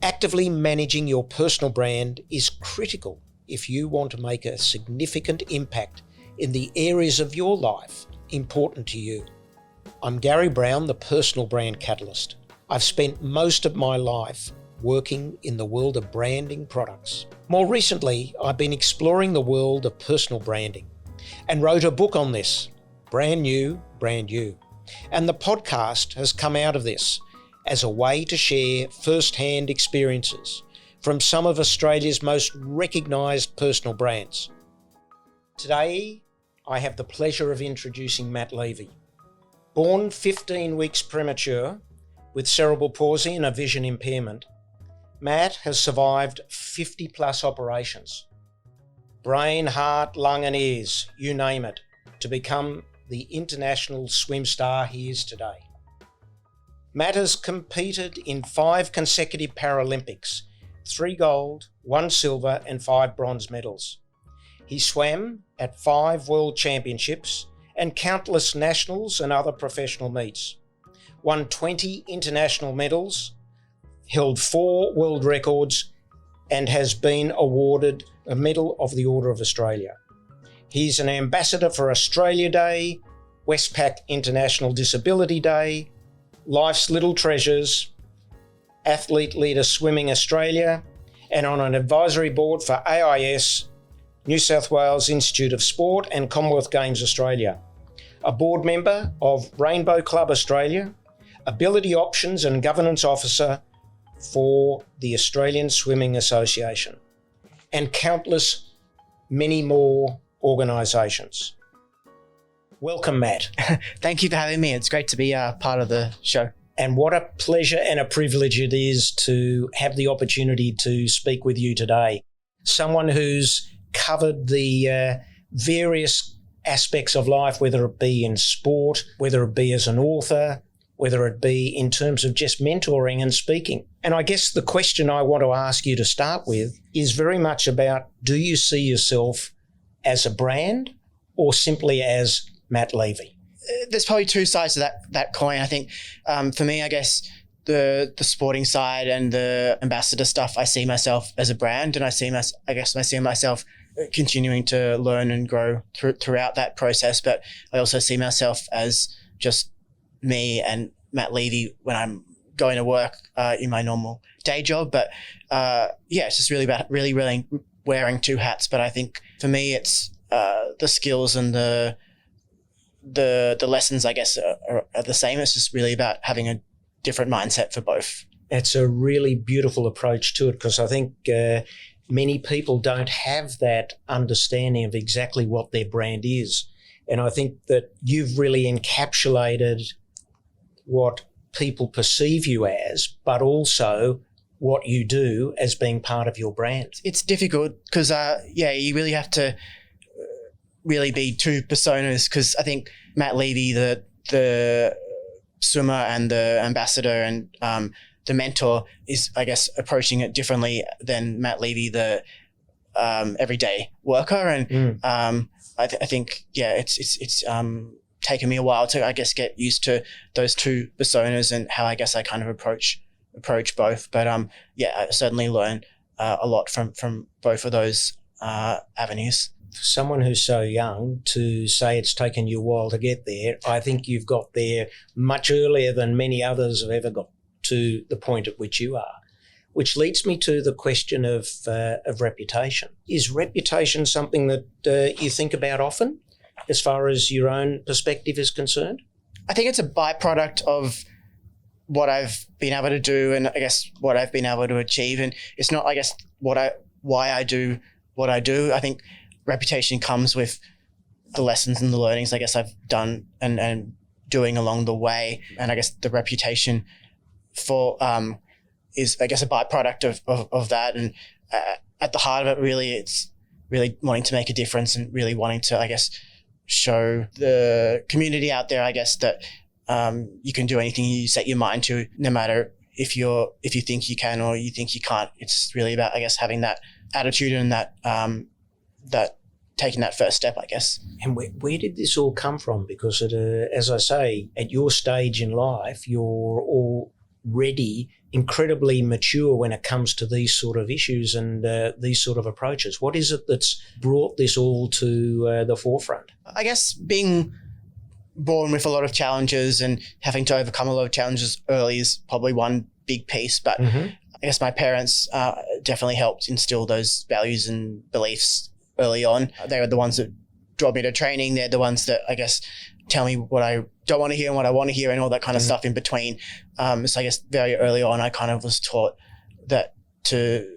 Actively managing your personal brand is critical if you want to make a significant impact in the areas of your life important to you. I'm Garry Browne, the Personal Brand Catalyst. I've spent most of my life working in the world of branding products. More recently, I've been exploring the world of personal branding and wrote a book on this, Brand New, Brand You. And the podcast has come out of this as a way to share first-hand experiences from some of Australia's most recognised personal brands. Today, I have the pleasure of introducing Matt Levy. Born 15 weeks premature with cerebral palsy and a vision impairment, Matt has survived 50 plus operations. Brain, heart, lung and ears, you name it, to become the international swim star he is today. Matt has competed in 5 consecutive Paralympics, 3 gold, 1 silver and 5 bronze medals. He swam at 5 world championships and countless nationals and other professional meets, won 20 international medals, held 4 world records and has been awarded a Medal of the Order of Australia. He's an ambassador for Australia Day, Westpac International Disability Day, Life's Little Treasures, Athlete Leader Swimming Australia, and on an advisory board for AIS, New South Wales Institute of Sport and Commonwealth Games Australia. A board member of Rainbow Club Australia, Ability Options and Governance Officer for the Australian Swimming Association, and countless many more organisations. Welcome, Matt. Thank you for having me. It's great to be part of the show. And what a pleasure and a privilege it is to have the opportunity to speak with you today. Someone who's covered the various aspects of life, whether it be in sport, whether it be as an author, whether it be in terms of just mentoring and speaking. And I guess the question I want to ask you to start with is very much about, do you see yourself as a brand or simply as Matt Levy? There's probably 2 sides to that coin. I think for me, I guess the sporting side and the ambassador stuff, I see myself as a brand, and I see myself continuing to learn and grow throughout that process. But I also see myself as just me and Matt Levy when I'm going to work in my normal day job. But it's just really about really wearing 2 hats. But I think for me, it's the skills and the lessons, I guess, are the same. It's just really about having a different mindset for both. It's a really beautiful approach to it, because I think many people don't have that understanding of exactly what their brand is. And I think that you've really encapsulated what people perceive you as, but also what you do as being part of your brand. It's difficult because, you really have to really be 2 personas, because I think Matt Levy, the swimmer and the ambassador and the mentor, is, I guess, approaching it differently than Matt Levy, the everyday worker. And I think it's taken me a while to, I guess, get used to those 2 personas and how I guess I kind of approach both. But I certainly learn a lot from both of those avenues. For someone who's so young to say it's taken you a while to get there, I think you've got there much earlier than many others have ever got to the point at which you are. Which leads me to the question of reputation. Is reputation something that you think about often as far as your own perspective is concerned? I think it's a byproduct of what I've been able to do and I guess what I've been able to achieve. And it's not, I guess, why I do what I do. I think reputation comes with the lessons and the learnings I guess I've done and doing along the way. And I guess the reputation for is, I guess, a byproduct of that. And at the heart of it, really, it's really wanting to make a difference and really wanting to, I guess, show the community out there, I guess, that you can do anything you set your mind to, no matter if you think you can or you think you can't. It's really about, I guess, having that attitude and that taking that first step, I guess. And where did this all come from? Because as I say, at your stage in life, you're ready, incredibly mature when it comes to these sort of issues and these sort of approaches. What is it that's brought this all to the forefront? I guess being born with a lot of challenges and having to overcome a lot of challenges early is probably one big piece. But I guess my parents definitely helped instill those values and beliefs early on. They were the ones that drove me to training. They're the ones that, I guess, tell me what I don't want to hear and what I want to hear and all that kind of stuff in between. So I guess very early on, I kind of was taught that to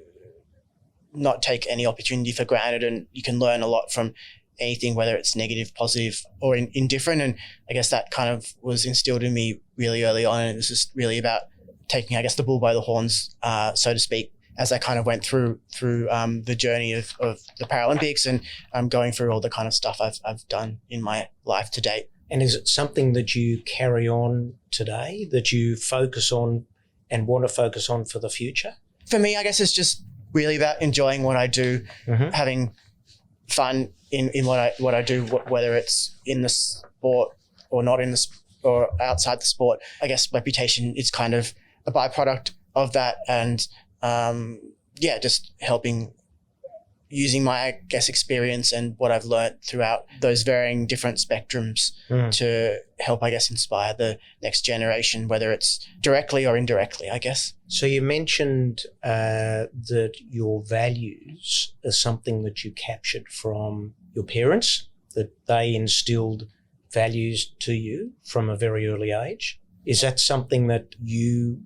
not take any opportunity for granted, and you can learn a lot from anything, whether it's negative, positive, or indifferent. And I guess that kind of was instilled in me really early on. And it was just really about taking, I guess, the bull by the horns, so to speak, as I kind of went through the journey of the Paralympics and going through all the kind of stuff I've done in my life to date. And is it something that you carry on today, that you focus on and want to focus on for the future? For me, I guess it's just really about enjoying what I do, having fun in what I do, whether it's in the sport or not in the or outside the sport. I guess reputation is kind of a byproduct of that, and just helping, using my, I guess, experience and what I've learned throughout those varying different spectrums to help, I guess, inspire the next generation, whether it's directly or indirectly, I guess. So you mentioned that your values are something that you captured from your parents, that they instilled values to you from a very early age. Is that something that you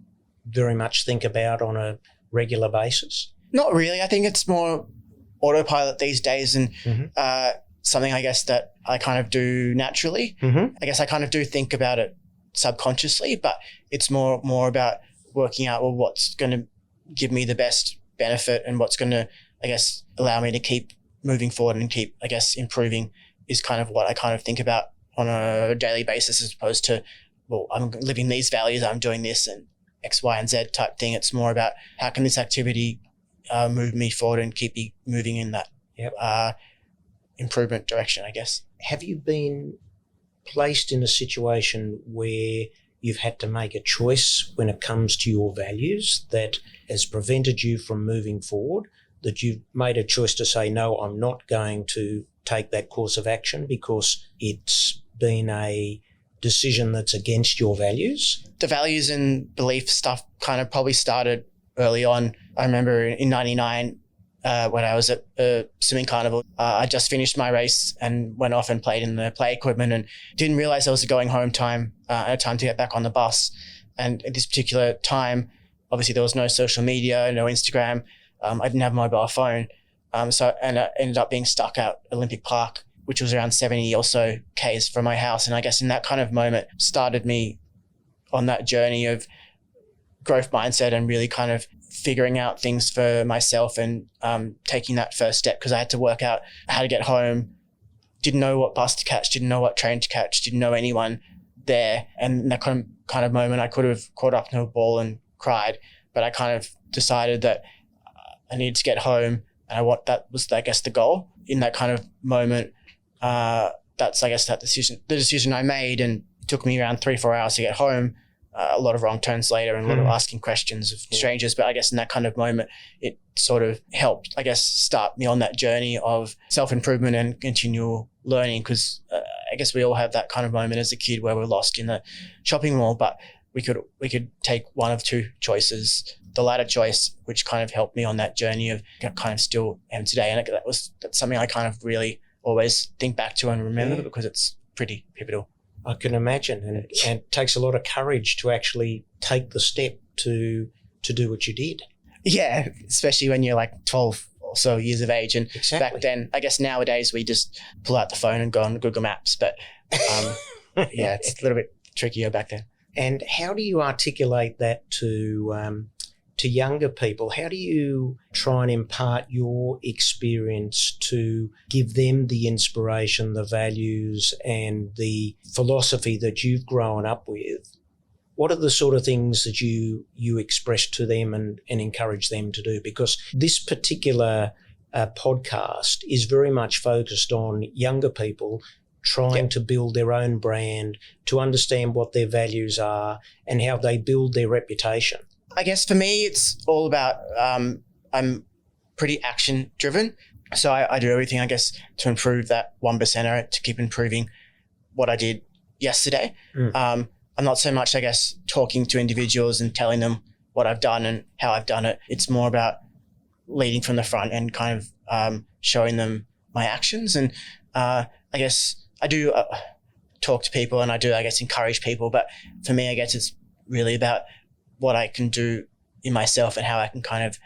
very much think about on a regular basis? Not really. I think it's more autopilot these days, and something, I guess, that I kind of do naturally. I guess I kind of do think about it subconsciously, but it's more about working out, well, what's going to give me the best benefit and what's going to, I guess, allow me to keep moving forward and keep, I guess, improving is kind of what I kind of think about on a daily basis, as opposed to, well, I'm living these values, I'm doing this and X, Y, and Z type thing. It's more about how can this activity move me forward and keep me moving in that improvement direction, I guess. Have you been placed in a situation where you've had to make a choice when it comes to your values that has prevented you from moving forward, that you've made a choice to say, no, I'm not going to take that course of action because it's been a decision that's against your values? The values and belief stuff kind of probably started early on. I remember in 99, when I was at a swimming carnival, I just finished my race and went off and played in the play equipment and didn't realize I was going home time, a time to get back on the bus. And at this particular time, obviously there was no social media, no Instagram. I didn't have a mobile phone. So I ended up being stuck at Olympic Park, which was around 70 or so Ks from my house. And I guess in that kind of moment started me on that journey of growth mindset and really kind of figuring out things for myself and taking that first step, because I had to work out how to get home, didn't know what bus to catch, didn't know what train to catch, didn't know anyone there. And in that kind of moment, I could have caught up in a ball and cried, but I kind of decided that I needed to get home, and that was, I guess, the goal. In that kind of moment, that's, I guess, the decision I made, and it took me around 3-4 hours to get home. A lot of wrong turns later and a lot of asking questions of strangers. But I guess in that kind of moment, it sort of helped, I guess, start me on that journey of self-improvement and continual learning. Because I guess we all have that kind of moment as a kid where we're lost in the shopping mall, but we could take one of two choices. The latter choice, which kind of helped me on that journey of kind of still am today. And that's something I kind of really always think back to and remember because it's pretty pivotal. I can imagine, and it takes a lot of courage to actually take the step to do what you did. Yeah, especially when you're like 12 or so years of age. And exactly. Back then, I guess nowadays we just pull out the phone and go on Google Maps. But it's a little bit trickier back then. And how do you articulate that to younger people? How do you try and impart your experience to give them the inspiration, the values and the philosophy that you've grown up with? What are the sort of things that you express to them and encourage them to do? Because this particular podcast is very much focused on younger people trying to build their own brand, to understand what their values are and how they build their reputation? I guess for me, it's all about, I'm pretty action driven. So I do everything, I guess, to improve that 1%er, to keep improving what I did yesterday. I'm not so much, I guess, talking to individuals and telling them what I've done and how I've done it. It's more about leading from the front and kind of showing them my actions. And I guess I do talk to people and I do, I guess, encourage people. But for me, I guess it's really about what I can do in myself and how I can kind of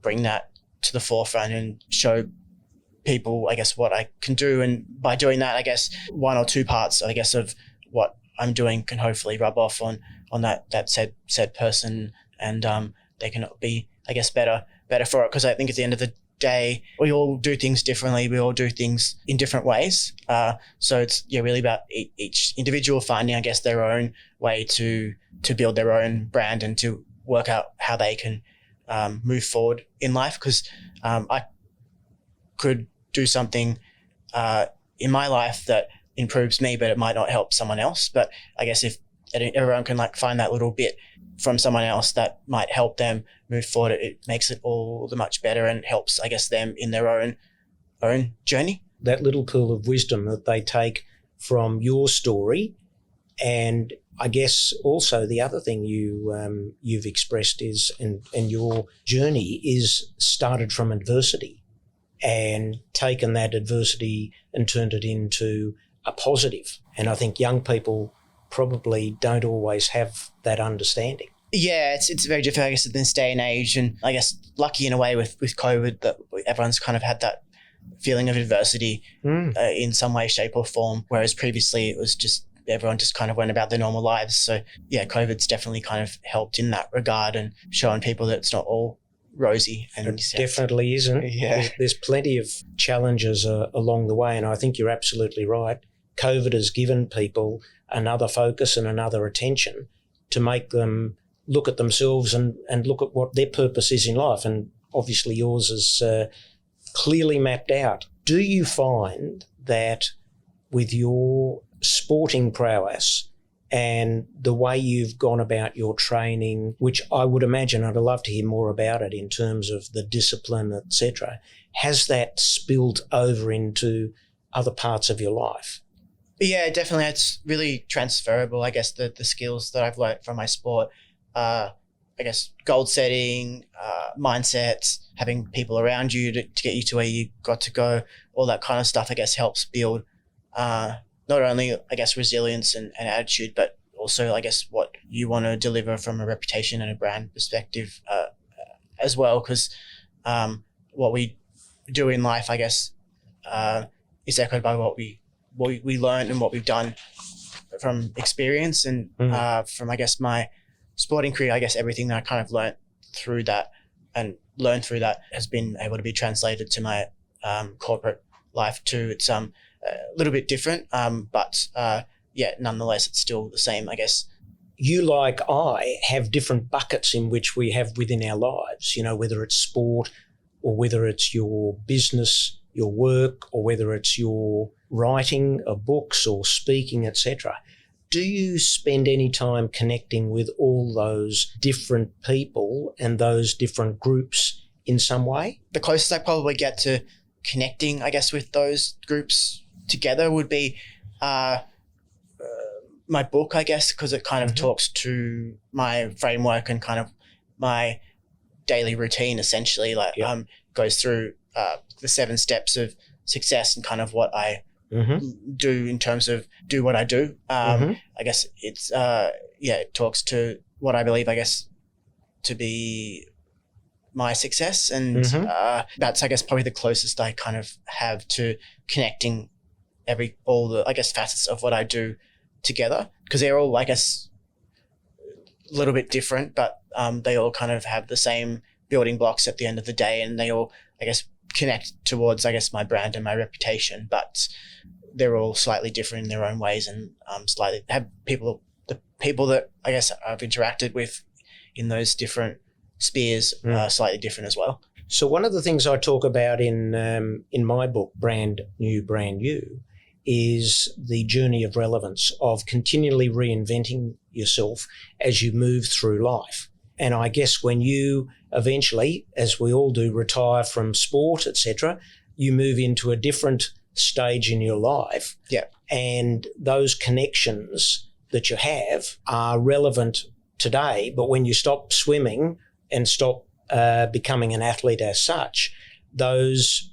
bring that to the forefront and show people, I guess, what I can do. And by doing that, I guess one or two parts, I guess, of what I'm doing can hopefully rub off on that said person, and they can be, I guess, better for it. Because I think at the end of the day, we all do things differently. We all do things in different ways. So it's really about each individual finding, I guess, their own way to build their own brand and to work out how they can move forward in life. Because I could do something in my life that improves me, but it might not help someone else. But I guess if everyone can find that little bit from someone else that might help them move forward, it makes it all the much better and helps, I guess, them in their own journey. That little pool of wisdom that they take from your story, and I guess also the other thing you've expressed is, and your journey is started from adversity and taken that adversity and turned it into a positive. And I think young people probably don't always have that understanding. Yeah, it's very difficult, I guess, in this day and age. And I guess lucky in a way with COVID that everyone's kind of had that feeling of adversity in some way, shape or form. Whereas previously it was just everyone just kind of went about their normal lives. So yeah, COVID's definitely kind of helped in that regard and showing people that it's not all rosy. And it definitely isn't. Yeah. There's plenty of challenges along the way. And I think you're absolutely right. COVID has given people another focus and another attention to make them look at themselves and look at what their purpose is in life. And obviously yours is clearly mapped out. Do you find that with your sporting prowess and the way you've gone about your training, which I would imagine, I'd love to hear more about it in terms of the discipline, etc., has that spilled over into other parts of your life? Yeah, definitely. It's really transferable, I guess, the skills that I've learned from my sport. I guess goal setting, mindsets, having people around you to get you to where you got to go, all that kind of stuff, I guess, helps build not only, I guess, resilience and attitude, but also, I guess, what you want to deliver from a reputation and a brand perspective as well. Because what we do in life, I guess, is echoed by what we learned and what we've done from experience and from, I guess, my sporting career. I guess everything that I kind of learned through that has been able to be translated to my corporate life too. It's a little bit different, but nonetheless, it's still the same, I guess. You, like I, have different buckets in which we have within our lives, whether it's sport or whether it's your business, your work, or whether it's your writing of books or speaking, etc. Do you spend any time connecting with all those different people and those different groups in some way? The closest I probably get to connecting, I guess, with those groups together would be my book, I guess, because it kind of talks to my framework and kind of my daily routine, essentially. Goes through the 7 steps of success and kind of what I do in terms of do what I do. I guess it's it talks to what I believe, I guess, to be my success, and that's, I guess, probably the closest I kind of have to connecting all the, I guess, facets of what I do together, because they're all, I guess, a little bit different, but they all kind of have the same building blocks at the end of the day, and they all, I guess, connect towards, I guess, my brand and my reputation, but they're all slightly different in their own ways, and slightly have the people that, I guess, I've interacted with in those different spheres slightly different as well. So one of the things I talk about in my book, Brand New, Brand You, is the journey of relevance, of continually reinventing yourself as you move through life. And I guess when you eventually, as we all do, retire from sport, etc., you move into a different stage in your life. Yeah. And those connections that you have are relevant today, but when you stop swimming and stop becoming an athlete as such, those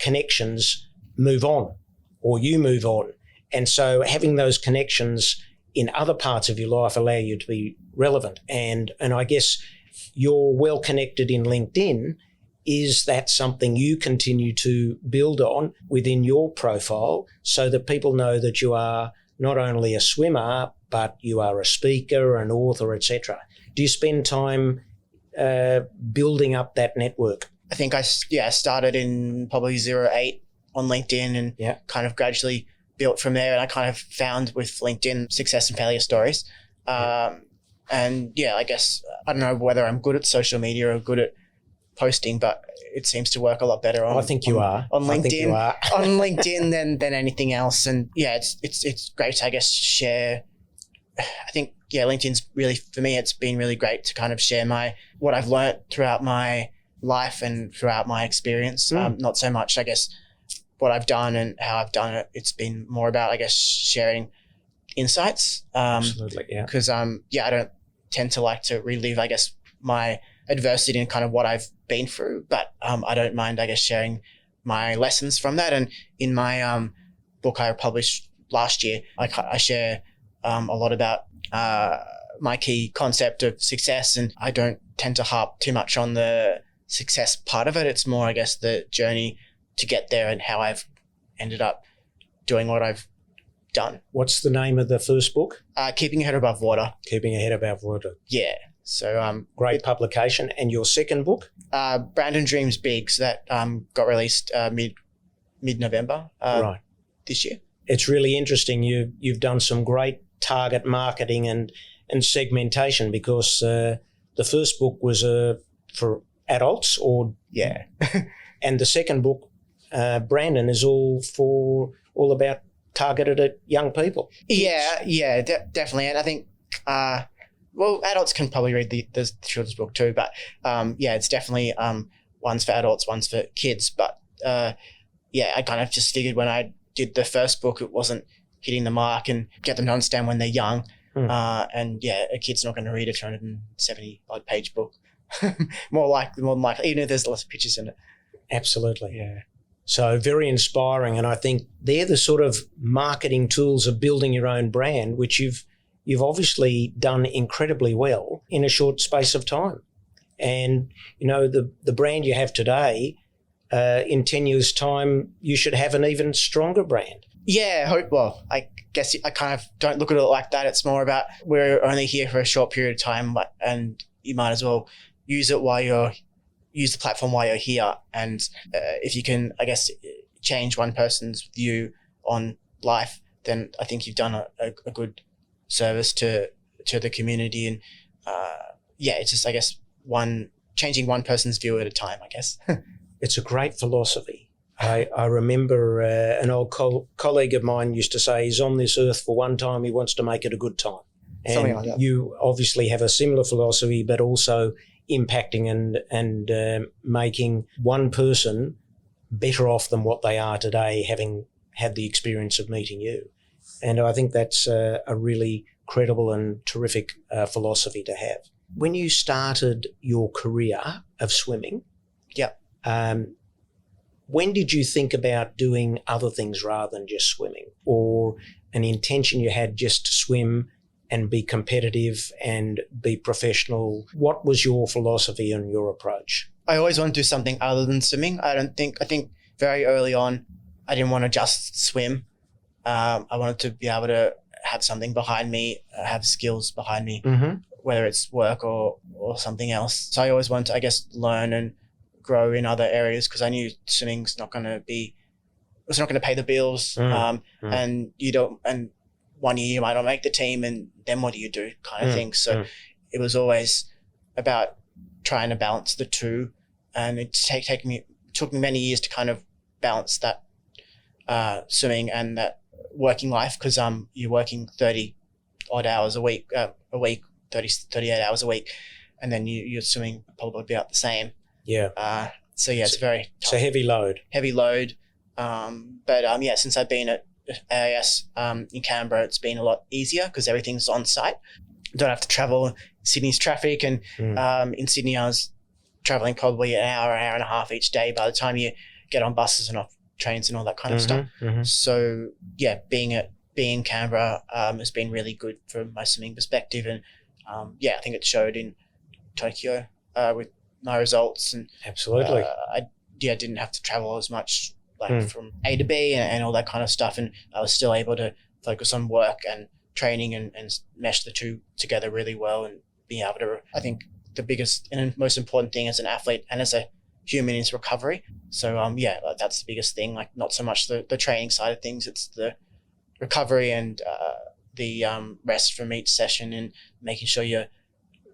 connections move on, or you move on. And so having those connections in other parts of your life allow you to be relevant. And I guess you're well connected in LinkedIn. Is that something you continue to build on within your profile so that people know that you are not only a swimmer, but you are a speaker, an author, etc.? Do you spend time building up that network? I think I started in probably 08 on LinkedIn and kind of gradually built from there. And I kind of found with LinkedIn success and failure stories. And I guess I don't know whether I'm good at social media or good at posting, but it seems to work a lot better on. I think you are on LinkedIn. I think you are. On LinkedIn than anything else. And it's great to, I guess, share. I think LinkedIn's really, for me, it's been really great to kind of share what I've learned throughout my life and throughout my experience. Not so much, I guess, what I've done and how I've done it. It's been more about, I guess, sharing insights. Absolutely, yeah. Because I don't tend to like to relive, I guess, my adversity and kind of what I've been through, but I don't mind, I guess, sharing my lessons from that. And in my book I published last year, I share a lot about my key concept of success, and I don't tend to harp too much on the success part of it. It's more, I guess, the journey to get there and how I've ended up doing what I've done. What's the name of the first book? Keeping Your Head Above Water. Keeping Your Head Above Water. Yeah. So great publication. And your second book? Browne Dreams Big. So that got released mid-November this year. It's really interesting. You've done some great target marketing and segmentation, because the first book was for adults, or and the second book, Brandon, is all about targeted at young people. Yeah, definitely. And I think adults can probably read the children's book too, but it's definitely one's for adults, one's for kids. But I kind of just figured when I did the first book, it wasn't hitting the mark and get them to understand when they're young. A kid's not going to read a 270 odd page book. more likely, even if there's lots of pictures in it. Absolutely. Yeah. So very inspiring. And I think they're the sort of marketing tools of building your own brand, which you've obviously done incredibly well in a short space of time. And, the brand you have today, in 10 years' time, you should have an even stronger brand. Yeah, I guess I kind of don't look at it like that. It's more about we're only here for a short period of time, and you might as well use the platform while you're here. And if you can, I guess, change one person's view on life, then I think you've done a good service to the community. And it's just, I guess, changing one person's view at a time, I guess. It's a great philosophy. I remember an old colleague of mine used to say he's on this earth for one time, he wants to make it a good time. And like that. You obviously have a similar philosophy, but also impacting and making one person better off than what they are today, having had the experience of meeting you. And I think that's a really credible and terrific philosophy to have. When you started your career of swimming, when did you think about doing other things rather than just swimming, or an intention you had just to swim and be competitive and be professional? What was your philosophy and your approach? I always want to do something other than swimming. I think very early on, I didn't want to just swim. I wanted to be able to have something behind me, have skills behind me, whether it's work or something else. So I always wanted to, I guess, learn and grow in other areas, because I knew swimming's not going to pay the bills. And and 1 year you might not make the team, and then what do you do, kind of thing. So it was always about trying to balance the two, and it took me many years to kind of balance that swimming and that working life, because you're working 30 odd hours a week, 38 hours a week, and then you're swimming probably about the same. Yeah. So it's very tough. It's a heavy load. But since I've been at AIS in Canberra, it's been a lot easier because everything's on site. Don't have to travel Sydney's traffic, and in Sydney I was traveling probably an hour and a half each day by the time you get on buses and off trains and all that kind of stuff. So being in Canberra has been really good from my swimming perspective, and I think it showed in Tokyo with my results. And absolutely, I didn't have to travel as much, from A to B and all that kind of stuff, and I was still able to focus on work and training and mesh the two together really well, and being able to, I think the biggest and most important thing as an athlete and as a human is recovery. So that's the biggest thing, not so much the training side of things, it's the recovery and the rest from each session, and making sure your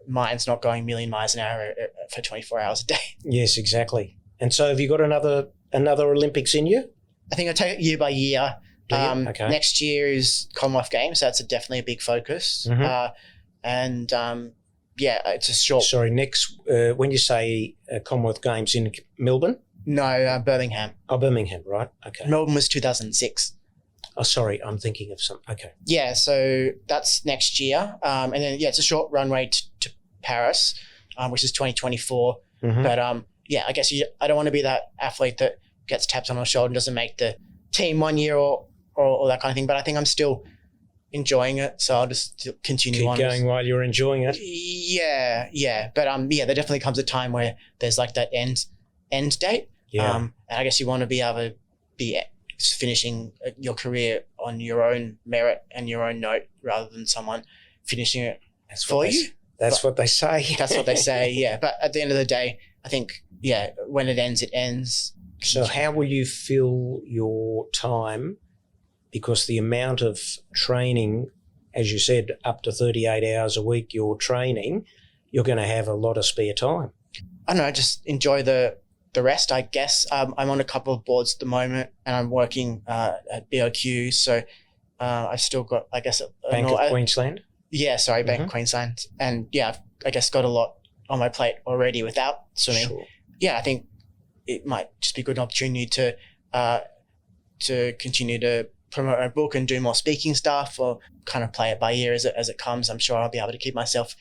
mind's not going a million miles an hour for 24 hours a day. Yes, exactly. And so have you got another Olympics in you? I think I take it year by year. Okay. Next year is Commonwealth Games, so that's definitely a big focus. It's a short... Sorry, next, when you say Commonwealth Games in Melbourne? No, Birmingham. Oh, Birmingham, right. Okay. Melbourne was 2006. Oh, sorry, I'm thinking of some... Okay. Yeah, so that's next year. And then, it's a short runway to Paris, which is 2024. But, I guess I don't want to be that athlete that gets tapped on the shoulder and doesn't make the team 1 year or that kind of thing. But I think I'm still enjoying it, so I'll just continue on. Keep going while you're enjoying it. Yeah. But there definitely comes a time where there's that end date. Yeah. And I guess you want to be able to be finishing your career on your own merit and your own note, rather than someone finishing it for you. That's what they say. That's what they say. Yeah. But at the end of the day, I think when it ends, it ends. So how will you fill your time? Because the amount of training, as you said, up to 38 hours a week you're training, you're going to have a lot of spare time. I don't know, just enjoy the rest, I guess. I'm on a couple of boards at the moment, and I'm working at BOQ, so I've still got, I guess... Bank of Queensland? Yeah, sorry, Bank of Queensland. And I've, I guess, got a lot on my plate already without swimming. Sure. Yeah, I think it might just be a good opportunity to continue to promote my book and do more speaking stuff, or kind of play it by ear as it comes. I'm sure I'll be able to keep myself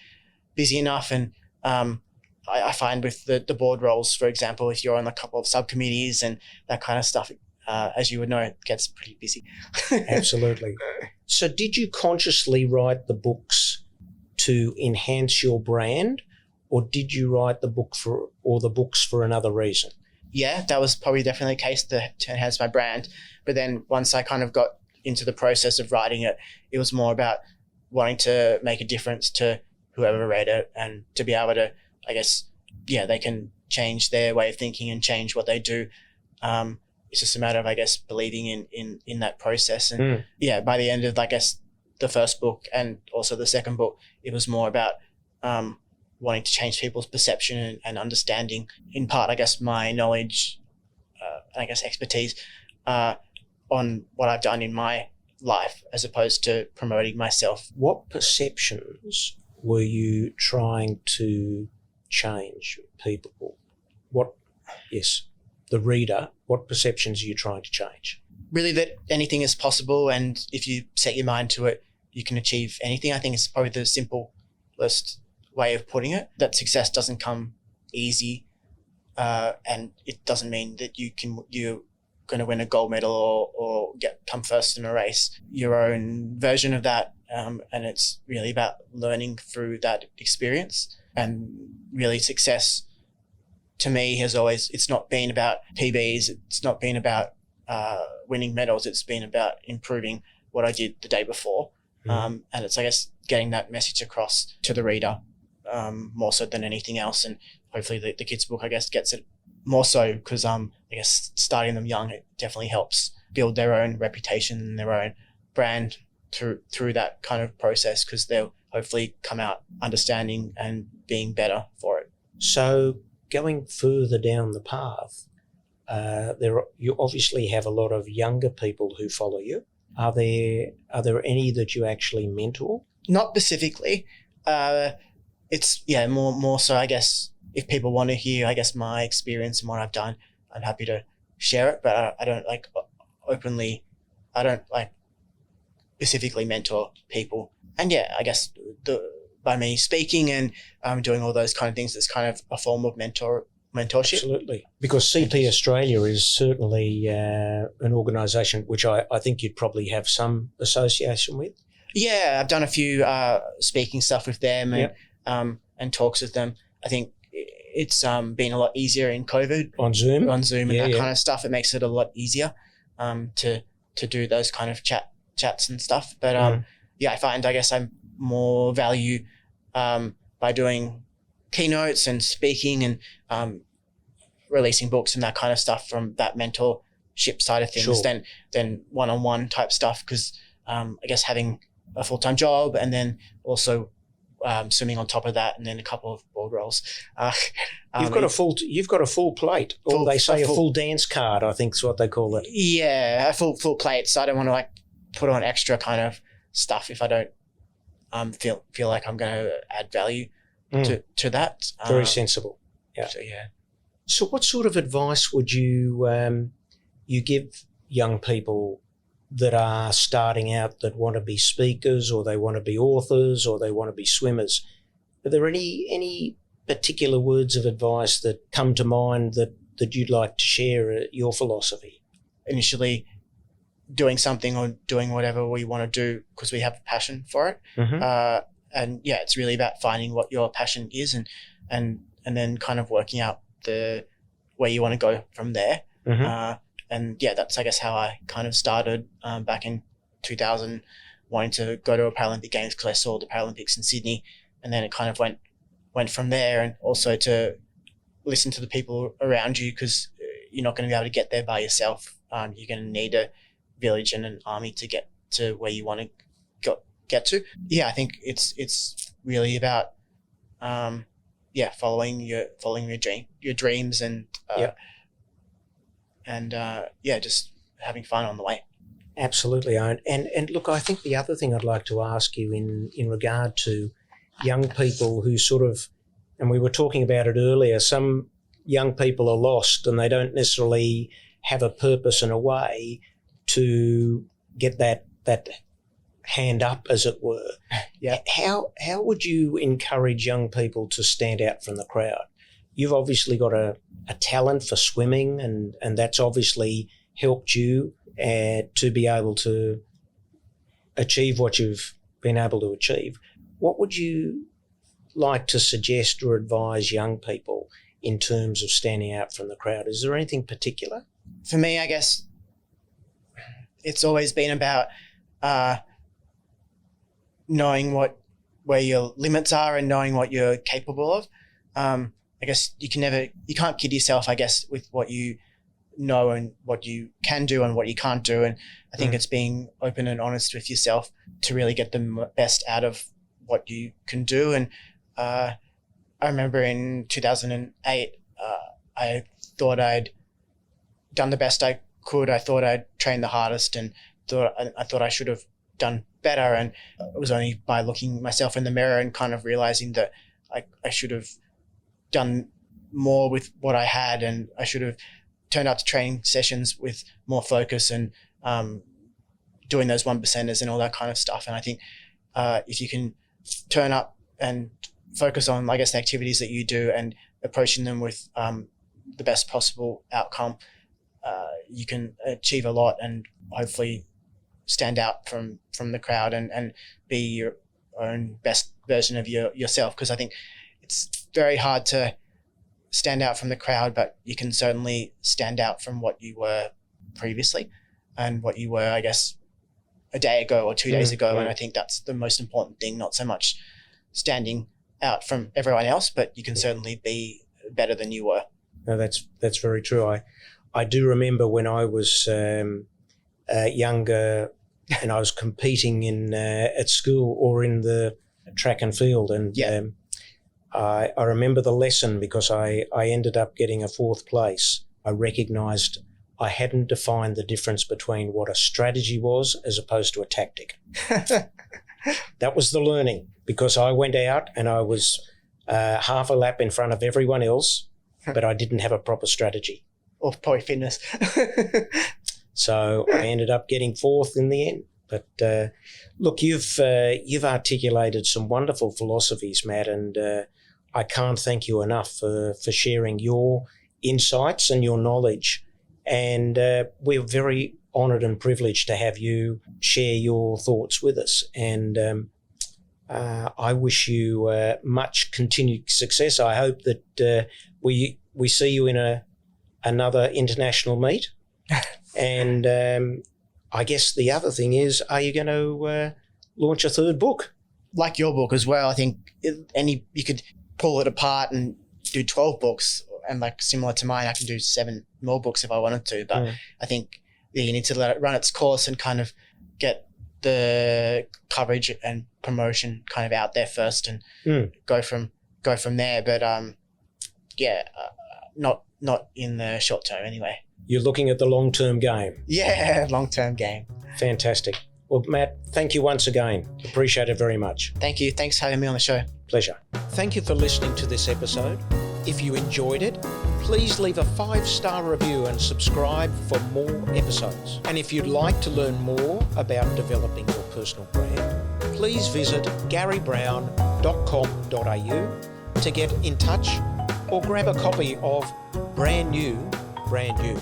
busy enough. And I find with the board roles, for example, if you're on a couple of subcommittees and that kind of stuff, as you would know, it gets pretty busy. Absolutely. So did you consciously write the books to enhance your brand, or did you write the books for another reason? Yeah, that was probably definitely the case, to enhance my brand. But then once I kind of got into the process of writing it, it was more about wanting to make a difference to whoever read it, and to be able to, I guess, they can change their way of thinking and change what they do. It's just a matter of, I guess, believing in that process. And by the end of, I guess, the first book and also the second book, it was more about wanting to change people's perception and understanding, in part, I guess, my knowledge, I guess, expertise on what I've done in my life, as opposed to promoting myself. What perceptions were you trying to change people? The reader, what perceptions are you trying to change? Really, that anything is possible, and if you set your mind to it, you can achieve anything. I think it's probably the simplest way of putting it, that success doesn't come easy, and it doesn't mean that you're going to win a gold medal or come first in a race. Your own version of that, and it's really about learning through that experience. And really, success to me has always, it's not been about PBs, it's not been about winning medals, it's been about improving what I did the day before. And it's, I guess, getting that message across to the reader more so than anything else. And hopefully the kids' book, I guess, gets it more so, because I guess starting them young, it definitely helps build their own reputation and their own brand through that kind of process, because they'll hopefully come out understanding and being better for it. So going further down the path, You obviously have a lot of younger people who follow you. Are there any that you actually mentor? Not specifically. It's more so, I guess, if people want to hear, I guess, my experience and what I've done, I'm happy to share it. But I don't like openly. I don't like specifically mentor people. And yeah, I guess by me speaking and doing all those kind of things, it's kind of a form of mentorship. Absolutely. Because CP Australia is certainly an organisation which I think you'd probably have some association with. Yeah, I've done a few speaking stuff with them and talks with them. I think it's been a lot easier in COVID. On Zoom and that kind of stuff. It makes it a lot easier to do those kind of chats and stuff. But I find, I guess, I'm more value by doing keynotes and speaking and releasing books and that kind of stuff from that mentorship side of things than one-on-one type stuff, because I guess having a full-time job and then also swimming on top of that, and then a couple of board roles. You've got a full plate, or they say a full dance card, I think is what they call it. Yeah, a full plate. So I don't want to like put on extra kind of stuff if I don't feel like I'm going to add value to that. Very sensible. Yeah. So what sort of advice would you give young people that are starting out, that want to be speakers, or they want to be authors, or they want to be swimmers? Are there any particular words of advice that come to mind that you'd like to share, your philosophy? Initially, doing something or doing whatever we want to do because we have a passion for it. And yeah, it's really about finding what your passion is and then kind of working out where you want to go from there. And yeah, that's, I guess, how I kind of started back in 2000, wanting to go to a Paralympic Games because I saw the Paralympics in Sydney, and then it kind of went from there. And also to listen to the people around you, because you're not going to be able to get there by yourself. You're going to need a village and an army to get to where you want to get to. Yeah, I think it's really about following your dreams and just having fun on the way. Absolutely, Owen. And look, I think the other thing I'd like to ask you in regard to young people who sort of, and we were talking about it earlier, some young people are lost and they don't necessarily have a purpose and a way to get that hand up, as it were. Yeah. How would you encourage young people to stand out from the crowd? You've obviously got a talent for swimming, and that's obviously helped you to be able to achieve what you've been able to achieve. What would you like to suggest or advise young people in terms of standing out from the crowd? Is there anything particular? For me, I guess it's always been about knowing where your limits are and knowing what you're capable of. I guess you can't kid yourself, I guess, with what you know and what you can do and what you can't do. And I think it's being open and honest with yourself to really get the best out of what you can do. And I remember in 2008, I thought I'd done the best I could. I thought I'd trained the hardest, and I thought I should have done better. And it was only by looking myself in the mirror and kind of realizing that I should have done more with what I had, and I should have turned up to training sessions with more focus and doing those 1%ers and all that kind of stuff. And I think if you can turn up and focus on, I guess, the activities that you do and approaching them with the best possible outcome, you can achieve a lot and hopefully stand out from the crowd and be your own best version of yourself. Because I think it's very hard to stand out from the crowd, but you can certainly stand out from what you were previously and what you were, I guess, a day ago or 2 days ago. And I think that's the most important thing, not so much standing out from everyone else, but you can certainly be better than you were. No, that's very true. I do remember when I was younger and I was competing at school or in the track and field, and I remember the lesson because I ended up getting a 4th place, I recognised I hadn't defined the difference between what a strategy was as opposed to a tactic. That was the learning, because I went out and I was half a lap in front of everyone else, but I didn't have a proper strategy. Or probably fitness. So I ended up getting fourth in the end. But look, you've articulated some wonderful philosophies, Matt, and I can't thank you enough for sharing your insights and your knowledge. And we're very honoured and privileged to have you share your thoughts with us. And I wish you much continued success. I hope that we see you in another international meet. And I guess the other thing is, are you going to launch a third book? Like your book as well, I think you could pull it apart and do 12 books, and like similar to mine, I can do 7 more books if I wanted to. But I think you need to let it run its course and kind of get the coverage and promotion kind of out there first, and go from there. But not in the short term anyway. You're looking at the long-term game. Yeah, long-term game. Fantastic. Well, Matt, thank you once again. Appreciate it very much. Thank you. Thanks for having me on the show. Pleasure. Thank you for listening to this episode. If you enjoyed it, please leave a 5-star review and subscribe for more episodes. And if you'd like to learn more about developing your personal brand, please visit garrybrowne.com.au to get in touch or grab a copy of Brand New, Brand You.